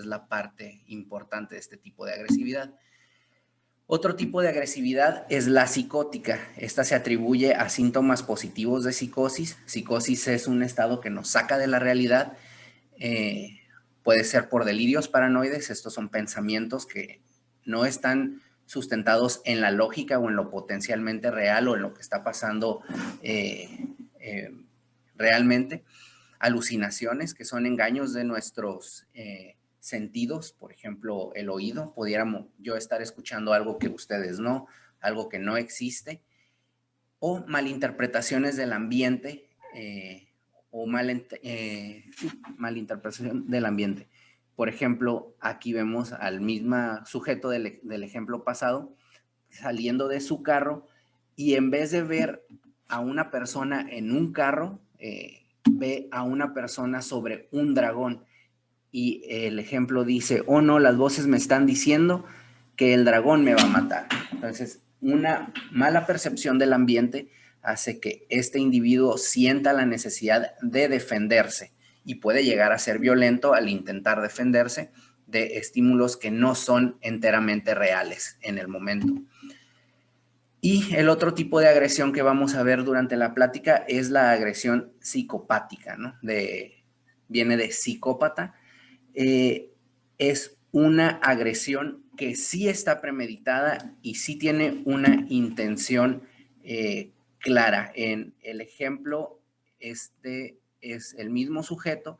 es la parte importante de este tipo de agresividad. Otro tipo de agresividad es la psicótica. Esta se atribuye a síntomas positivos de psicosis. Psicosis es un estado que nos saca de la realidad. Puede ser por delirios paranoides. Estos son pensamientos que no están sustentados en la lógica o en lo potencialmente real o en lo que está pasando realmente. Alucinaciones, que son engaños de nuestros sentidos, por ejemplo, el oído. Pudiéramos yo estar escuchando algo que ustedes no, algo que no existe, o malinterpretaciones del ambiente o malinterpretación del ambiente. Por ejemplo, aquí vemos al mismo sujeto del ejemplo pasado saliendo de su carro y en vez de ver a una persona en un carro, ve a una persona sobre un dragón y el ejemplo dice, oh no, las voces me están diciendo que el dragón me va a matar. Entonces, una mala percepción del ambiente hace que este individuo sienta la necesidad de defenderse y puede llegar a ser violento al intentar defenderse de estímulos que no son enteramente reales en el momento. Y el otro tipo de agresión que vamos a ver durante la plática es la agresión psicopática, ¿no? Viene de psicópata. Es una agresión que sí está premeditada y sí tiene una intención clara. En el ejemplo, este es el mismo sujeto,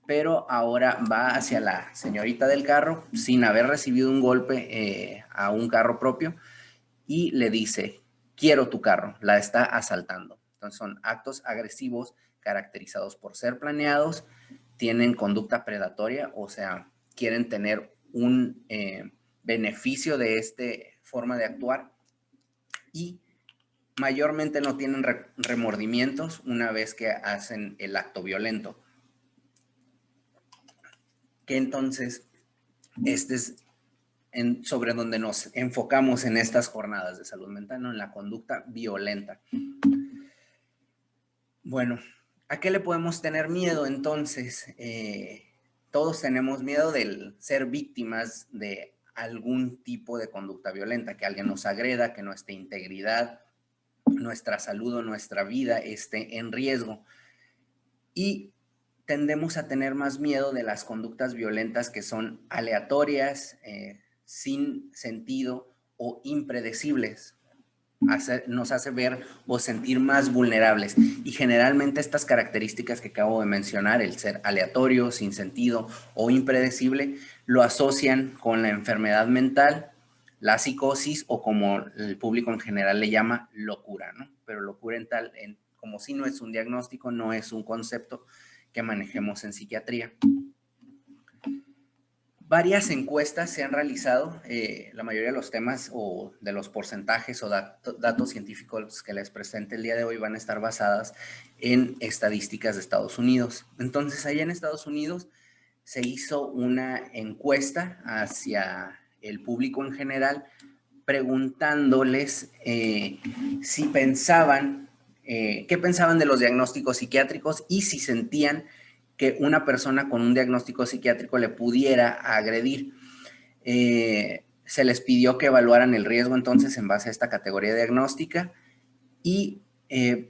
pero ahora va hacia la señorita del carro sin haber recibido un golpe a un carro propio y le dice, quiero tu carro, la está asaltando. Entonces son actos agresivos caracterizados por ser planeados, tienen conducta predatoria, o sea, quieren tener un beneficio de esta forma de actuar y mayormente no tienen remordimientos una vez que hacen el acto violento. Que entonces, este es sobre donde nos enfocamos en estas jornadas de salud mental, ¿no? En la conducta violenta. Bueno, ¿a qué le podemos tener miedo entonces? Todos tenemos miedo de ser víctimas de algún tipo de conducta violenta, que alguien nos agreda, que nuestra integridad, nuestra salud o nuestra vida esté en riesgo. Y tendemos a tener más miedo de las conductas violentas que son aleatorias, sin sentido o impredecibles. Nos hace ver o sentir más vulnerables. Y generalmente estas características que acabo de mencionar, el ser aleatorio, sin sentido o impredecible, lo asocian con la enfermedad mental, la psicosis o como el público en general le llama, locura, ¿no? Pero locura como si no es un diagnóstico, no es un concepto que manejemos en psiquiatría. Varias encuestas se han realizado, la mayoría de los temas o de los porcentajes o datos científicos que les presente el día de hoy van a estar basadas en estadísticas de Estados Unidos. Entonces, allá en Estados Unidos se hizo una encuesta hacia el público en general preguntándoles si pensaban, qué pensaban de los diagnósticos psiquiátricos y si sentían que una persona con un diagnóstico psiquiátrico le pudiera agredir. Se les pidió que evaluaran el riesgo entonces en base a esta categoría diagnóstica y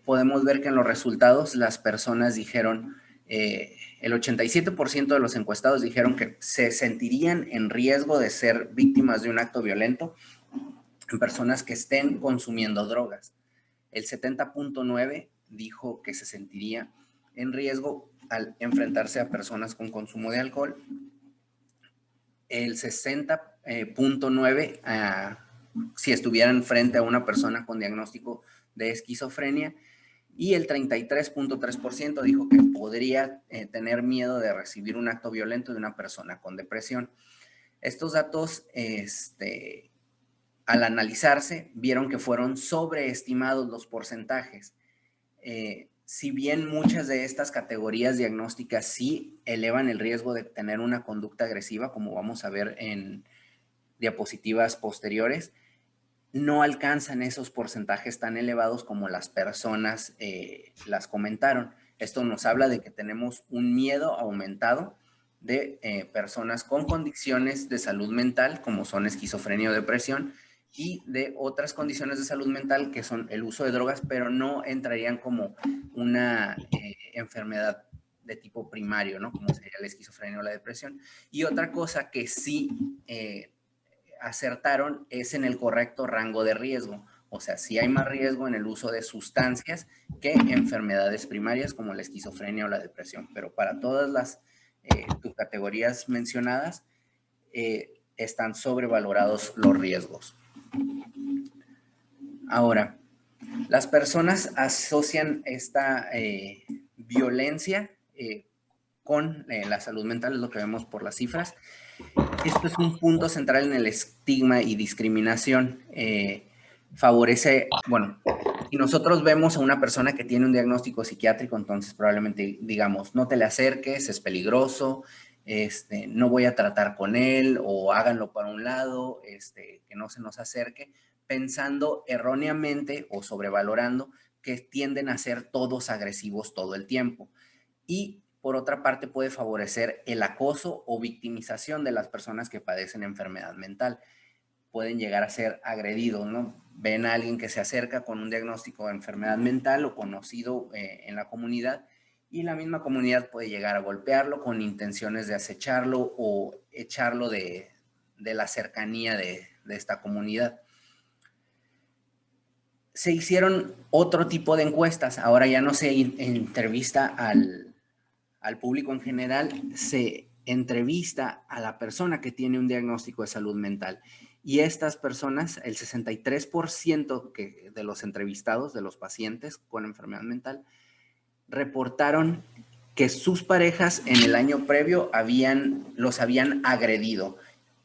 podemos ver que en los resultados las personas dijeron, el 87% de los encuestados dijeron que se sentirían en riesgo de ser víctimas de un acto violento en personas que estén consumiendo drogas. El 70.9% dijo que se sentiría en riesgo al enfrentarse a personas con consumo de alcohol. El 60.9% si estuvieran frente a una persona con diagnóstico de esquizofrenia y el 33.3% dijo que podría tener miedo de recibir un acto violento de una persona con depresión. Estos datos, al analizarse, vieron que fueron sobreestimados los porcentajes. Si bien muchas de estas categorías diagnósticas sí elevan el riesgo de tener una conducta agresiva, como vamos a ver en diapositivas posteriores, no alcanzan esos porcentajes tan elevados como las personas las comentaron. Esto nos habla de que tenemos un miedo aumentado de personas con condiciones de salud mental, como son esquizofrenia o depresión, y de otras condiciones de salud mental que son el uso de drogas, pero no entrarían como una enfermedad de tipo primario, ¿no? Como sería la esquizofrenia o la depresión. Y otra cosa que sí acertaron es en el correcto rango de riesgo. O sea, sí hay más riesgo en el uso de sustancias que enfermedades primarias como la esquizofrenia o la depresión. Pero para todas las tus categorías mencionadas, están sobrevalorados los riesgos. Ahora, las personas asocian esta violencia con la salud mental, es lo que vemos por las cifras. Esto es un punto central en el estigma y discriminación. Favorece, bueno, si nosotros vemos a una persona que tiene un diagnóstico psiquiátrico, entonces probablemente digamos, no te le acerques, es peligroso, no voy a tratar con él, o háganlo para un lado, que no se nos acerque, pensando erróneamente o sobrevalorando que tienden a ser todos agresivos todo el tiempo. Y por otra parte puede favorecer el acoso o victimización de las personas que padecen enfermedad mental. Pueden llegar a ser agredidos, ¿no? Ven a alguien que se acerca con un diagnóstico de enfermedad mental o conocido en la comunidad, y la misma comunidad puede llegar a golpearlo con intenciones de acecharlo o echarlo de la cercanía de esta comunidad. Se hicieron otro tipo de encuestas, ahora ya no se entrevista al público en general, se entrevista a la persona que tiene un diagnóstico de salud mental. Y estas personas, el 63% de los entrevistados, de los pacientes con enfermedad mental, reportaron que sus parejas en el año previo los habían agredido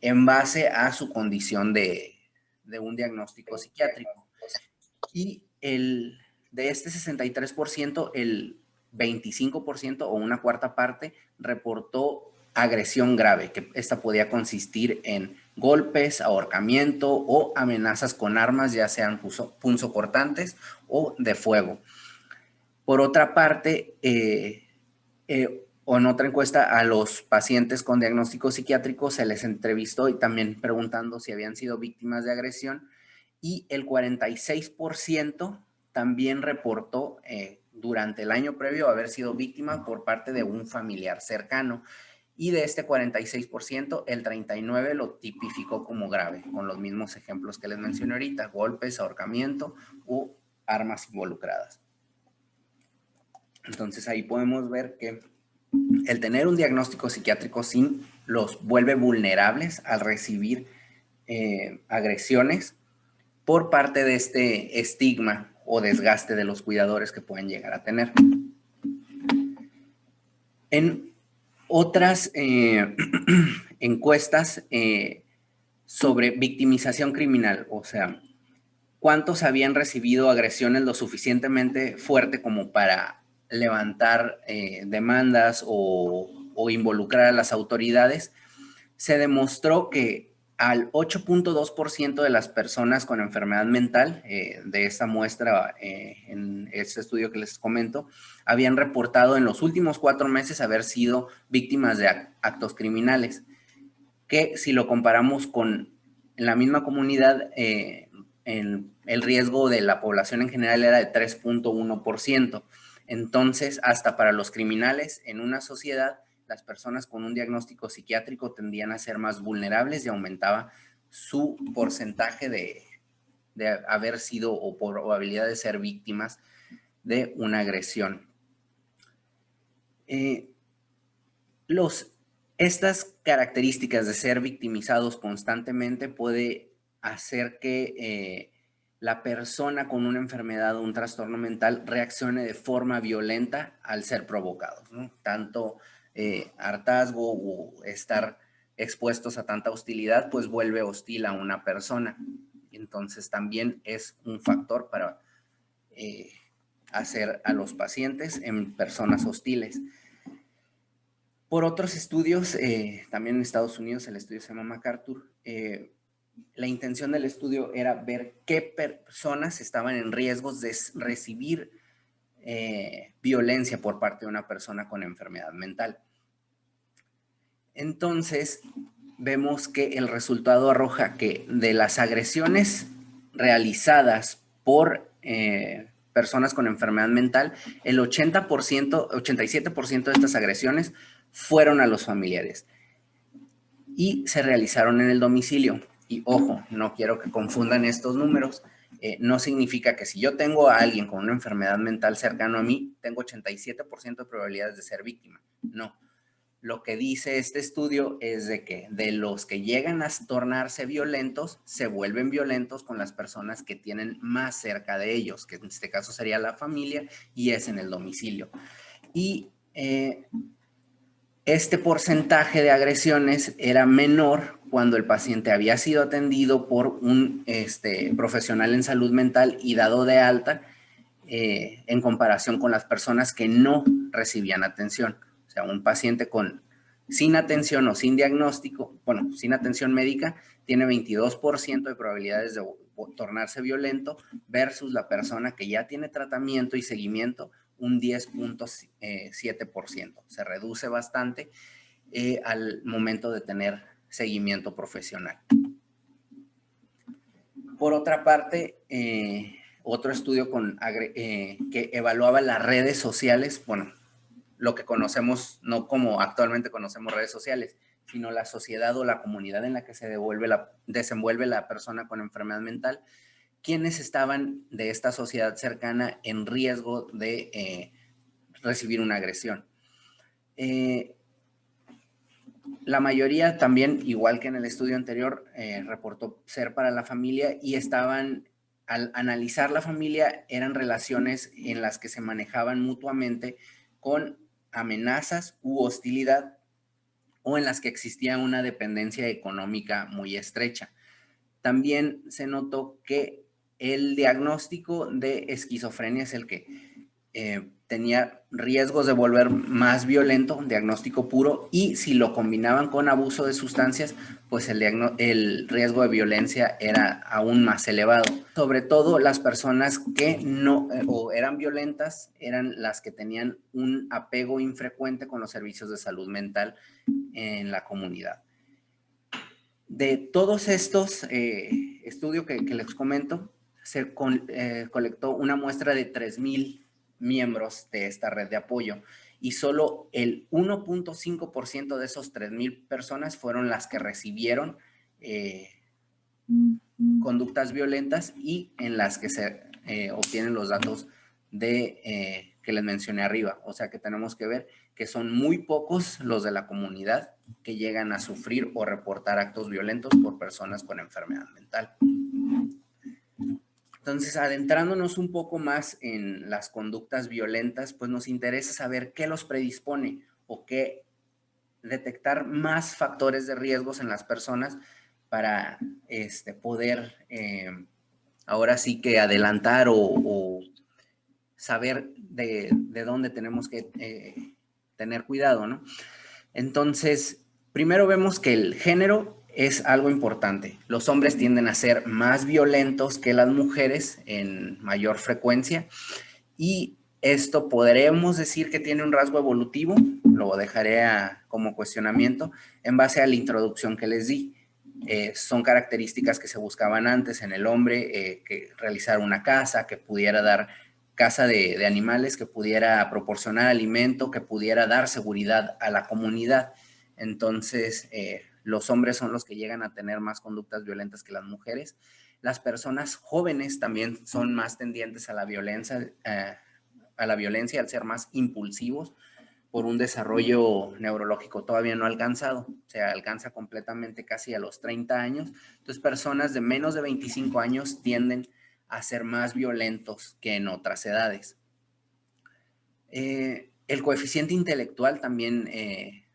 en base a su condición de un diagnóstico psiquiátrico. Y de este 63%, el 25% o una cuarta parte reportó agresión grave, que esta podía consistir en golpes, ahorcamiento o amenazas con armas, ya sean punzocortantes o de fuego. Por otra parte, o en otra encuesta a los pacientes con diagnóstico psiquiátrico se les entrevistó y también preguntando si habían sido víctimas de agresión, y el 46% también reportó durante el año previo haber sido víctima por parte de un familiar cercano. Y de este 46%, el 39% lo tipificó como grave, con los mismos ejemplos que les mencioné ahorita: golpes, ahorcamiento u armas involucradas. Entonces ahí podemos ver que el tener un diagnóstico psiquiátrico sí los vuelve vulnerables al recibir agresiones por parte de este estigma o desgaste de los cuidadores que pueden llegar a tener. En otras encuestas sobre victimización criminal, o sea, ¿cuántos habían recibido agresiones lo suficientemente fuerte como para levantar demandas o involucrar a las autoridades? Se demostró que al 8.2% de las personas con enfermedad mental de esta muestra, en este estudio que les comento, habían reportado en los últimos 4 meses haber sido víctimas de actos criminales, que si lo comparamos con la misma comunidad, el riesgo de la población en general era de 3.1%. Entonces, hasta para los criminales en una sociedad, las personas con un diagnóstico psiquiátrico tendían a ser más vulnerables y aumentaba su porcentaje de haber sido o probabilidad de ser víctimas de una agresión. Estas características de ser victimizados constantemente puede hacer que la persona con una enfermedad o un trastorno mental reaccione de forma violenta al ser provocados, ¿no? Tanto hartazgo o estar expuestos a tanta hostilidad, pues vuelve hostil a una persona. Entonces también es un factor para hacer a los pacientes en personas hostiles. Por otros estudios, también en Estados Unidos, el estudio se llama MacArthur, la intención del estudio era ver qué personas estaban en riesgos de recibir violencia por parte de una persona con enfermedad mental. Entonces, vemos que el resultado arroja que de las agresiones realizadas por personas con enfermedad mental, el 80%, 87% de estas agresiones fueron a los familiares y se realizaron en el domicilio. Y ojo, no quiero que confundan estos números. No significa que si yo tengo a alguien con una enfermedad mental cercano a mí, tengo 87% de probabilidades de ser víctima. No. Lo que dice este estudio es de que de los que llegan a tornarse violentos, se vuelven violentos con las personas que tienen más cerca de ellos, que en este caso sería la familia, y es en el domicilio. Y este porcentaje de agresiones era menor cuando el paciente había sido atendido por un profesional en salud mental y dado de alta en comparación con las personas que no recibían atención. O sea, un paciente sin atención o sin diagnóstico, bueno, sin atención médica, tiene 22% de probabilidades de tornarse violento versus la persona que ya tiene tratamiento y seguimiento, un 10.7%. Se reduce bastante al momento de tener seguimiento profesional. Por otra parte, otro estudio que evaluaba las redes sociales, bueno, lo que conocemos, no como actualmente conocemos redes sociales, sino la sociedad o la comunidad en la que se desenvuelve la persona con enfermedad mental, quienes estaban de esta sociedad cercana en riesgo de recibir una agresión. La mayoría también, igual que en el estudio anterior, reportó ser para la familia y al analizar la familia, eran relaciones en las que se manejaban mutuamente con amenazas u hostilidad o en las que existía una dependencia económica muy estrecha. También se notó que el diagnóstico de esquizofrenia es el que tenía riesgos de volver más violento, un diagnóstico puro, y si lo combinaban con abuso de sustancias, pues el riesgo de violencia era aún más elevado. Sobre todo las personas que no o eran violentas eran las que tenían un apego infrecuente con los servicios de salud mental en la comunidad. De todos estos estudios que les comento, se colectó una muestra de 3,000 miembros de esta red de apoyo y solo el 1.5% de esos 3,000 personas fueron las que recibieron conductas violentas y en las que se obtienen los datos que les mencioné arriba. O sea que tenemos que ver que son muy pocos los de la comunidad que llegan a sufrir o reportar actos violentos por personas con enfermedad mental. Entonces, adentrándonos un poco más en las conductas violentas, pues nos interesa saber qué los predispone o qué detectar más factores de riesgos en las personas para poder ahora sí que adelantar o saber de dónde tenemos que tener cuidado, ¿no? Entonces, primero vemos que el género es algo importante. Los hombres tienden a ser más violentos que las mujeres en mayor frecuencia y esto podremos decir que tiene un rasgo evolutivo, lo dejaré como cuestionamiento en base a la introducción que les di. Son características que se buscaban antes en el hombre, que realizar una caza, que pudiera dar caza de animales, que pudiera proporcionar alimento, que pudiera dar seguridad a la comunidad. Entonces, los hombres son los que llegan a tener más conductas violentas que las mujeres. Las personas jóvenes también son más tendientes a la violencia al ser más impulsivos por un desarrollo neurológico todavía no alcanzado. Se alcanza completamente casi a los 30 años. Entonces, personas de menos de 25 años tienden a ser más violentos que en otras edades. El coeficiente intelectual también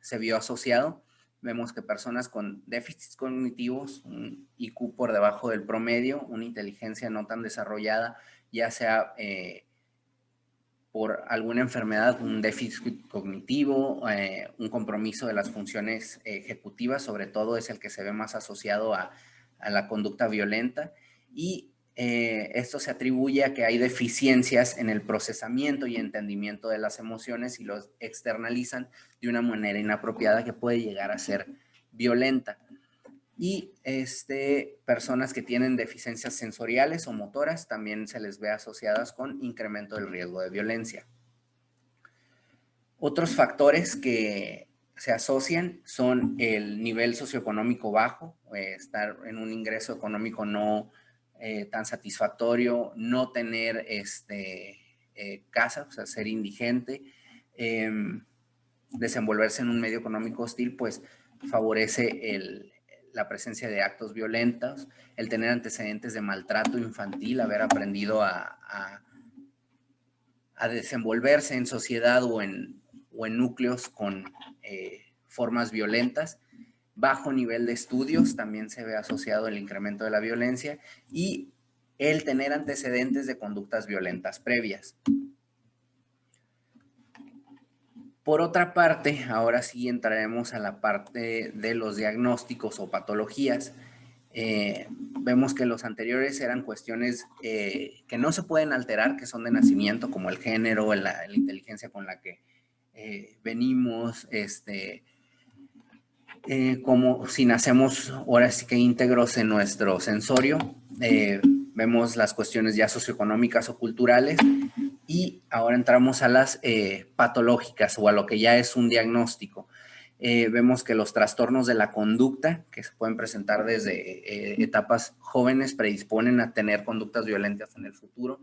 se vio asociado. Vemos que personas con déficits cognitivos, un IQ por debajo del promedio, una inteligencia no tan desarrollada, ya sea por alguna enfermedad, un déficit cognitivo, un compromiso de las funciones ejecutivas, sobre todo es el que se ve más asociado a la conducta violenta, y Esto se atribuye a que hay deficiencias en el procesamiento y entendimiento de las emociones y los externalizan de una manera inapropiada que puede llegar a ser violenta. Y personas que tienen deficiencias sensoriales o motoras también se les ve asociadas con incremento del riesgo de violencia. Otros factores que se asocian son el nivel socioeconómico bajo, estar en un ingreso económico no tan satisfactorio, no tener casa, o sea, ser indigente, desenvolverse en un medio económico hostil, pues favorece la presencia de actos violentos, el tener antecedentes de maltrato infantil, haber aprendido a desenvolverse en sociedad o en núcleos con formas violentas. Bajo nivel de estudios también se ve asociado el incremento de la violencia y el tener antecedentes de conductas violentas previas. Por otra parte, ahora sí entraremos a la parte de los diagnósticos o patologías. Vemos que los anteriores eran cuestiones que no se pueden alterar, que son de nacimiento, como el género, la inteligencia con la que venimos, como si nacemos ahora sí que íntegros en nuestro sensorio. Vemos las cuestiones ya socioeconómicas o culturales y ahora entramos a las patológicas o a lo que ya es un diagnóstico. Vemos que los trastornos de la conducta, que se pueden presentar desde etapas jóvenes, predisponen a tener conductas violentas en el futuro.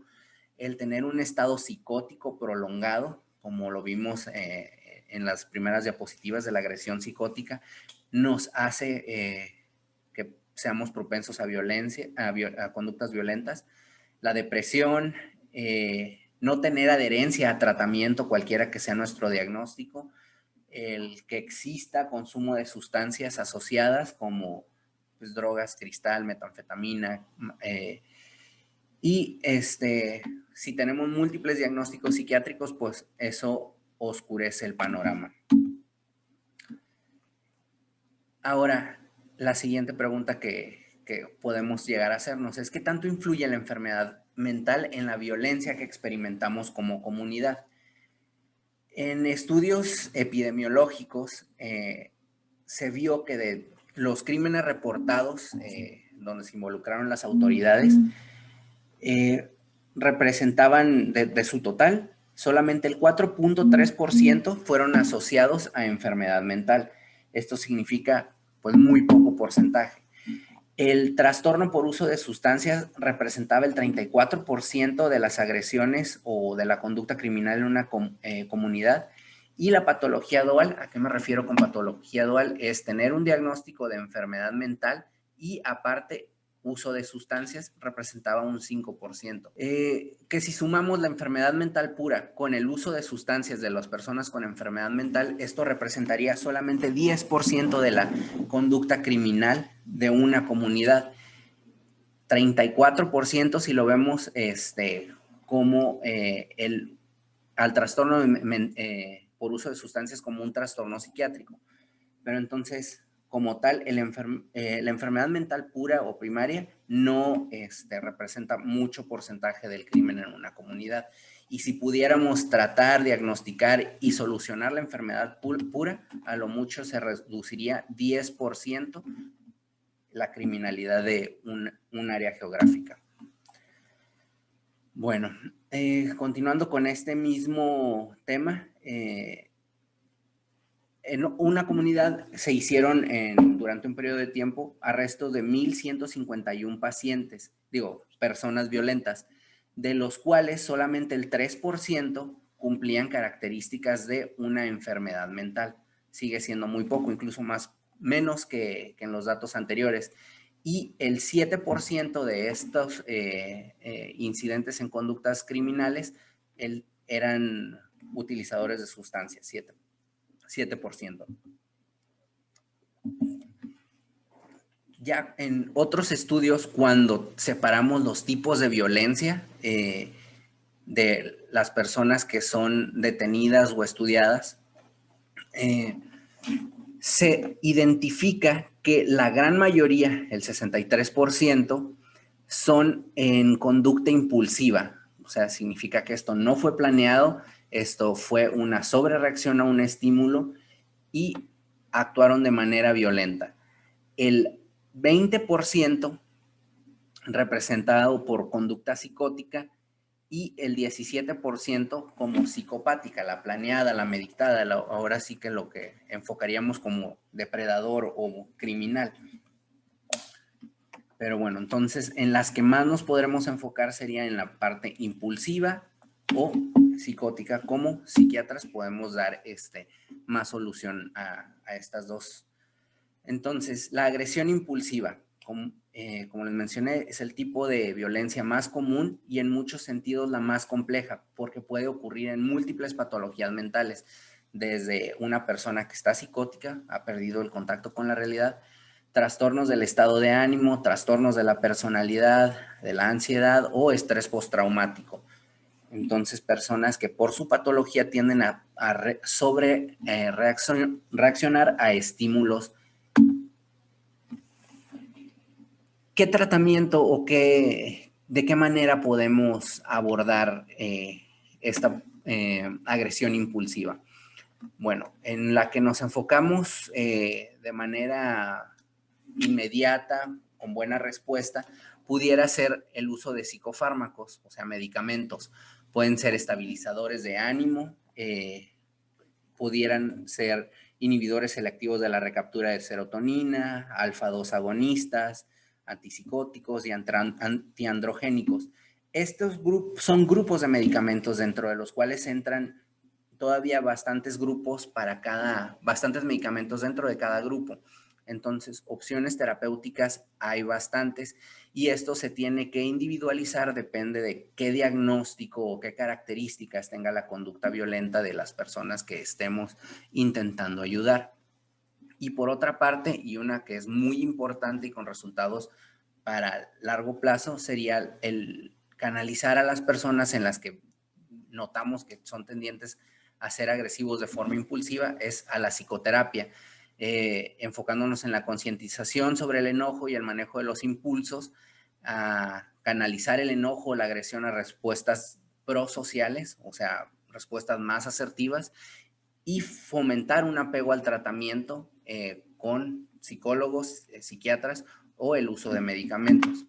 El tener un estado psicótico prolongado, como lo vimos en las primeras diapositivas de la agresión psicótica, nos hace que seamos propensos a violencia, a conductas violentas. La depresión, no tener adherencia a tratamiento, cualquiera que sea nuestro diagnóstico, el que exista consumo de sustancias asociadas como pues, drogas, cristal, metanfetamina, y si tenemos múltiples diagnósticos psiquiátricos, pues eso oscurece el panorama. Ahora, la siguiente pregunta que podemos llegar a hacernos es ¿qué tanto influye la enfermedad mental en la violencia que experimentamos como comunidad? En estudios epidemiológicos se vio que de los crímenes reportados donde se involucraron las autoridades, representaban de su total, solamente el 4.3% fueron asociados a enfermedad mental. Esto significa pues muy poco porcentaje. El trastorno por uso de sustancias representaba el 34% de las agresiones o de la conducta criminal en una comunidad. Y la patología dual, ¿a qué me refiero con patología dual? Es tener un diagnóstico de enfermedad mental y aparte uso de sustancias representaba un 5%. Que si sumamos la enfermedad mental pura con el uso de sustancias de las personas con enfermedad mental, esto representaría solamente 10% de la conducta criminal de una comunidad. 34% si lo vemos como al trastorno por uso de sustancias como un trastorno psiquiátrico. Pero entonces, como tal, la enfermedad mental pura o primaria no representa mucho porcentaje del crimen en una comunidad. Y si pudiéramos tratar, diagnosticar y solucionar la enfermedad pura, a lo mucho se reduciría 10% la criminalidad de un área geográfica. Bueno, continuando con este mismo tema, en una comunidad se hicieron durante un periodo de tiempo arrestos de 1,151 pacientes, personas violentas, de los cuales solamente el 3% cumplían características de una enfermedad mental. Sigue siendo muy poco, incluso menos que en los datos anteriores. Y el 7% de estos incidentes en conductas criminales eran utilizadores de sustancias, 7%. Ya en otros estudios, cuando separamos los tipos de violencia de las personas que son detenidas o estudiadas, se identifica que la gran mayoría, el 63%, son en conducta impulsiva. O sea, significa que esto no fue planeado, esto fue una sobrereacción a un estímulo y actuaron de manera violenta. El 20% representado por conducta psicótica y el 17% como psicopática, la planeada, la meditada, ahora sí que lo que enfocaríamos como depredador o criminal. Pero bueno, entonces en las que más nos podremos enfocar sería en la parte impulsiva o psicótica. Como psiquiatras podemos dar más solución a estas dos. Entonces, la agresión impulsiva, como les mencioné, es el tipo de violencia más común y en muchos sentidos la más compleja, porque puede ocurrir en múltiples patologías mentales, desde una persona que está psicótica, ha perdido el contacto con la realidad, trastornos del estado de ánimo, trastornos de la personalidad, de la ansiedad o estrés postraumático. Entonces, personas que por su patología tienden a reaccionar a estímulos. ¿Qué tratamiento o de qué manera podemos abordar esta agresión impulsiva? Bueno, en la que nos enfocamos de manera inmediata, con buena respuesta, pudiera ser el uso de psicofármacos, o sea, medicamentos. Pueden ser estabilizadores de ánimo, pudieran ser inhibidores selectivos de la recaptura de serotonina, alfa-2 agonistas, antipsicóticos y antiandrogénicos. Estos son grupos de medicamentos dentro de los cuales entran todavía bastantes medicamentos dentro de cada grupo. Entonces, opciones terapéuticas hay bastantes y esto se tiene que individualizar, depende de qué diagnóstico o qué características tenga la conducta violenta de las personas que estemos intentando ayudar. Y por otra parte, y una que es muy importante y con resultados para largo plazo, sería el canalizar a las personas en las que notamos que son tendientes a ser agresivos de forma impulsiva, es a la psicoterapia, enfocándonos en la concientización sobre el enojo y el manejo de los impulsos, a canalizar el enojo o la agresión a respuestas prosociales, o sea, respuestas más asertivas, y fomentar un apego al tratamiento con psicólogos, psiquiatras o el uso de medicamentos.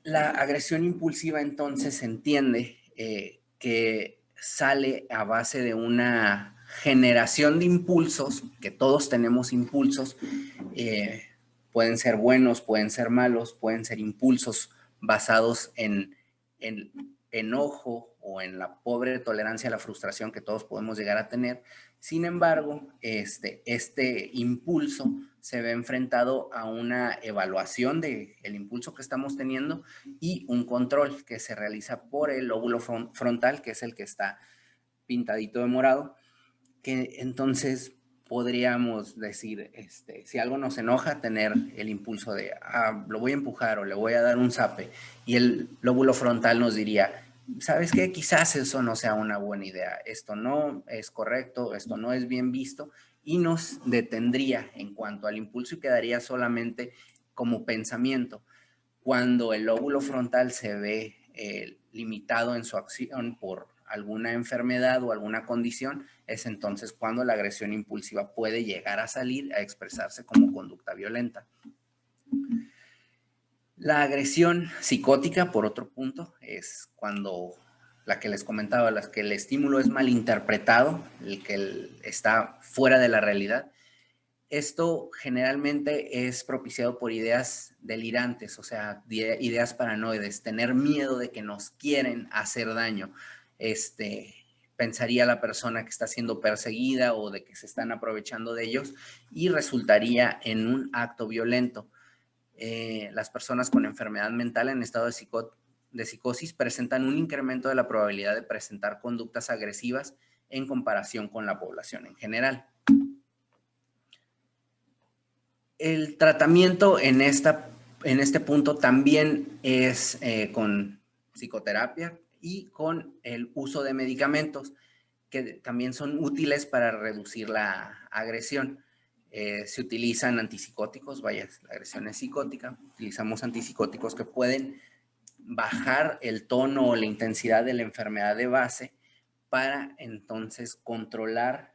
La agresión impulsiva entonces se entiende que sale a base de una generación de impulsos, que todos tenemos impulsos, pueden ser buenos, pueden ser malos, pueden ser impulsos basados en enojo o en la pobre tolerancia a la frustración que todos podemos llegar a tener. Sin embargo, este impulso se ve enfrentado a una evaluación del impulso que estamos teniendo y un control que se realiza por el lóbulo frontal, que es el que está pintadito de morado, que entonces podríamos decir, si algo nos enoja, tener el impulso de, lo voy a empujar o le voy a dar un zape, y el lóbulo frontal nos diría, ¿sabes qué? Quizás eso no sea una buena idea, esto no es correcto, esto no es bien visto, y nos detendría en cuanto al impulso y quedaría solamente como pensamiento. Cuando el lóbulo frontal se ve limitado en su acción por alguna enfermedad o alguna condición, es entonces cuando la agresión impulsiva puede llegar a salir a expresarse como conducta violenta. La agresión psicótica, por otro punto, es cuando la que les comentaba, las que el estímulo es malinterpretado, el que está fuera de la realidad. Esto generalmente es propiciado por ideas delirantes, o sea, ideas paranoides, tener miedo de que nos quieren hacer daño. Pensaría la persona que está siendo perseguida o de que se están aprovechando de ellos y resultaría en un acto violento. Las personas con enfermedad mental en estado de psicosis presentan un incremento de la probabilidad de presentar conductas agresivas en comparación con la población en general. El tratamiento en este punto también es con psicoterapia y con el uso de medicamentos que también son útiles para reducir la agresión. se utilizan antipsicóticos, vaya, la agresión es psicótica, utilizamos antipsicóticos que pueden bajar el tono o la intensidad de la enfermedad de base para entonces controlar,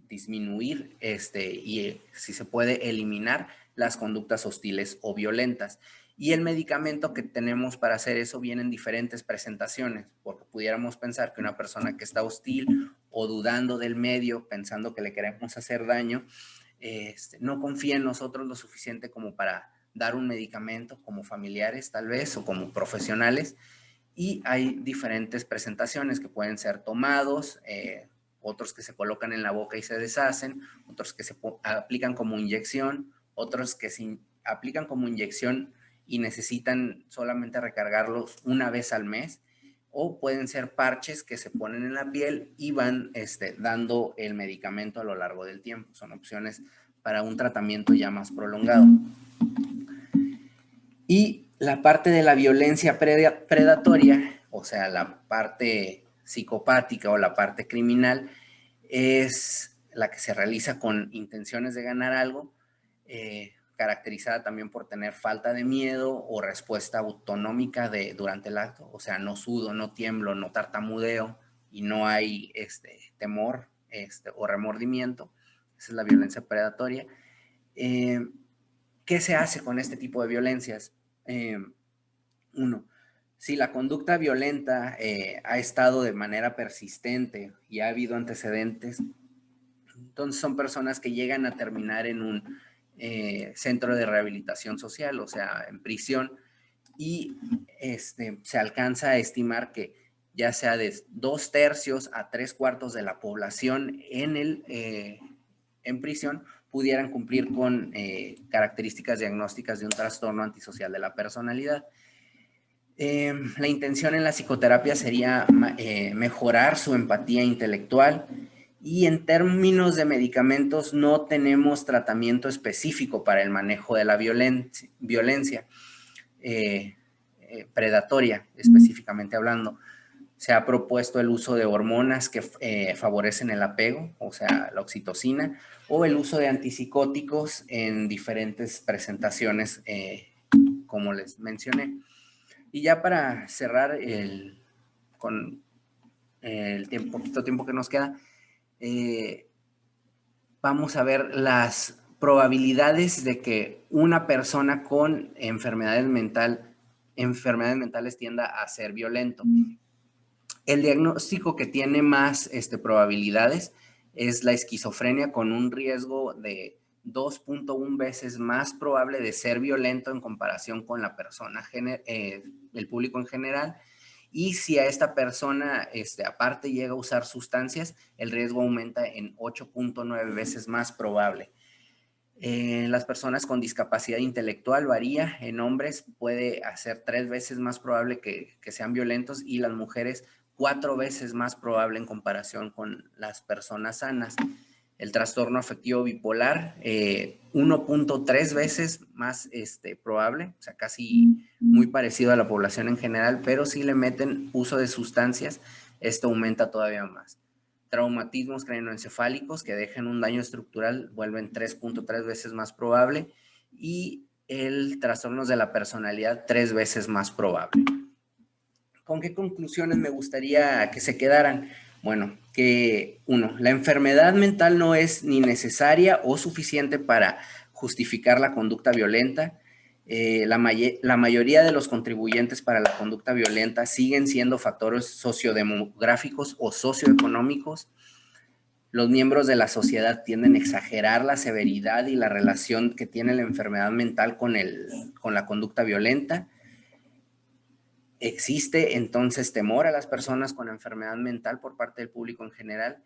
disminuir y si se puede eliminar las conductas hostiles o violentas. Y el medicamento que tenemos para hacer eso viene en diferentes presentaciones, porque pudiéramos pensar que una persona que está hostil o dudando del medio, pensando que le queremos hacer daño, no confía en nosotros lo suficiente como para dar un medicamento, como familiares tal vez o como profesionales. Y hay diferentes presentaciones que pueden ser tomados, otros que se colocan en la boca y se deshacen, otros que se aplican como inyección, otros que se aplican como inyección y necesitan solamente recargarlos una vez al mes, o pueden ser parches que se ponen en la piel y van dando el medicamento a lo largo del tiempo. Son opciones para un tratamiento ya más prolongado. Y la parte de la violencia predatoria, o sea, la parte psicopática o la parte criminal, es la que se realiza con intenciones de ganar algo, caracterizada también por tener falta de miedo o respuesta autonómica durante el acto, o sea, no sudo, no tiemblo, no tartamudeo y no hay temor o remordimiento. Esa es la violencia predatoria. ¿Qué se hace con este tipo de violencias? Uno, si la conducta violenta ha estado de manera persistente y ha habido antecedentes, entonces son personas que llegan a terminar en un centro de rehabilitación social, o sea, en prisión, y se alcanza a estimar que ya sea de 2/3 a 3/4 de la población en prisión pudieran cumplir con características diagnósticas de un trastorno antisocial de la personalidad. La intención en la psicoterapia sería mejorar su empatía intelectual, y en términos de medicamentos no tenemos tratamiento específico para el manejo de la violencia predatoria, específicamente hablando. Se ha propuesto el uso de hormonas que favorecen el apego, o sea, la oxitocina, o el uso de antipsicóticos en diferentes presentaciones, como les mencioné. Y ya para cerrar con el poquito tiempo que nos queda, vamos a ver las probabilidades de que una persona con enfermedades mentales tienda a ser violento. El diagnóstico que tiene más probabilidades es la esquizofrenia, con un riesgo de 2.1 veces más probable de ser violento en comparación con la persona, el público en general. Y si a esta persona aparte llega a usar sustancias, el riesgo aumenta en 8.9 veces más probable. Las personas con discapacidad intelectual varía. En hombres puede ser 3 veces más probable que sean violentos, y las mujeres 4 veces más probable en comparación con las personas sanas. El trastorno afectivo bipolar, 1.3 veces más probable, o sea, casi muy parecido a la población en general, pero si le meten uso de sustancias, esto aumenta todavía más. Traumatismos craneoencefálicos que dejen un daño estructural vuelven 3.3 veces más probable, y el trastornos de la personalidad 3 veces más probable. ¿Con qué conclusiones me gustaría que se quedaran? Bueno, que la enfermedad mental no es ni necesaria o suficiente para justificar la conducta violenta. La mayoría de los contribuyentes para la conducta violenta siguen siendo factores sociodemográficos o socioeconómicos. Los miembros de la sociedad tienden a exagerar la severidad y la relación que tiene la enfermedad mental con la conducta violenta. Existe entonces temor a las personas con enfermedad mental por parte del público en general,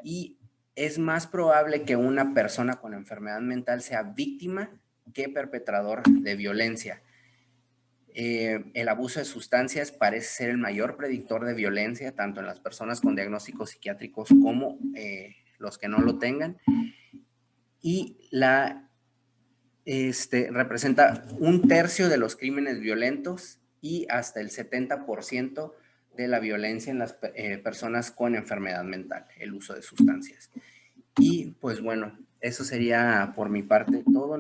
y es más probable que una persona con enfermedad mental sea víctima que perpetrador de violencia. El abuso de sustancias parece ser el mayor predictor de violencia, tanto en las personas con diagnósticos psiquiátricos como los que no lo tengan, y representa 1/3 de los crímenes violentos y hasta el 70% de la violencia en las personas con enfermedad mental, el uso de sustancias. Y pues bueno, Eso sería por mi parte todo.